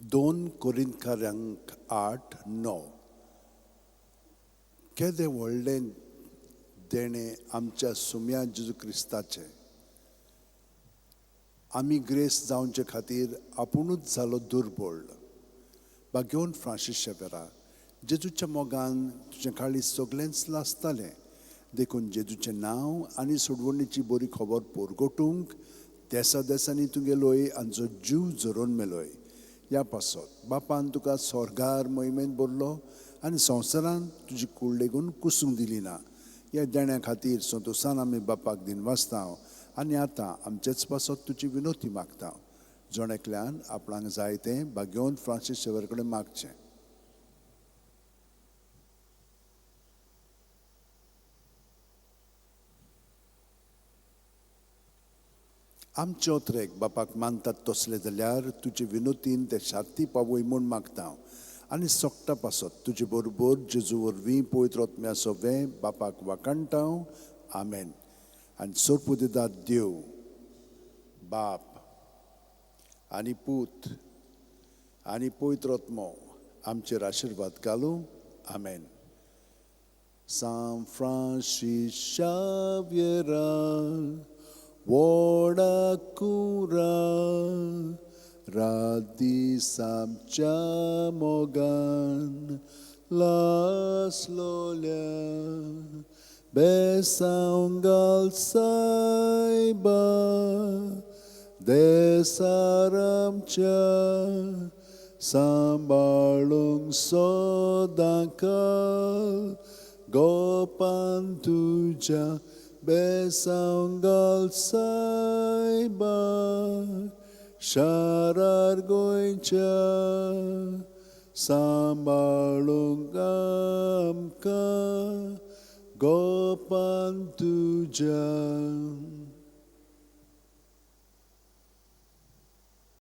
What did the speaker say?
2 कोरिंथकारांक 8:9 केदें व्हडलें देणें आमच्या सुम्या जेजू क्रिस्ताचें. आमी ग्रेस जावचे खातीर आपुणूच जालो दुर्बळ. बागेवन फ्रांसीस शेवेरा, जेजूच्या मोगान तुजें काळीज सगळेंच लासतालें, देखून जेजूचें नांव आनी सोडवणेची बरी खबर पोरगोटूंक देसा देसांनी तुगेलोय आनी जो जीव जरोवन मेलोय. ह्या पासत बापान तुका स्वर्गार मोहिमेंत भरलो आनी संवसारान तुजी कूड लेगून कुसूंक दिली ना. ह्या देण्या खातीर संतोशान आमी बापाक दिन वाचता आनी आतां आमचेच पासत तुजी विनोती मागता. जोणेकल्यान आपणाक जाय तें बागेवन फ्रांसीस शेवेर कडेन मागचें. आमचे ओत्रेक बापाक मानतात तसले जाल्यार तुजे विनोतीन ते शांती पावय म्हूण मागता आनी सोगटा पासत तुजे बरोबर जेजू वरवीं पवित्र आत्म्या सोबें बापाक वाकाणटा. आमेन. आनी सोर्पू दितात देव बाप आनी पूत आनी पवित्र आत्मो आमचेर आशिर्वाद घालूं. आमेन. San Francis Xaviera, व्हडा कुरा राती सामच्या मोगान लासलोल्या. बेसांव घाल सायबा देसार आमच्या, सांबाळूंक सदां काल गोपान तुज्या. बेसांव घाल सायबा शारार गोंयच्या, सांबाळूंक आमकां गोपान तुज्या.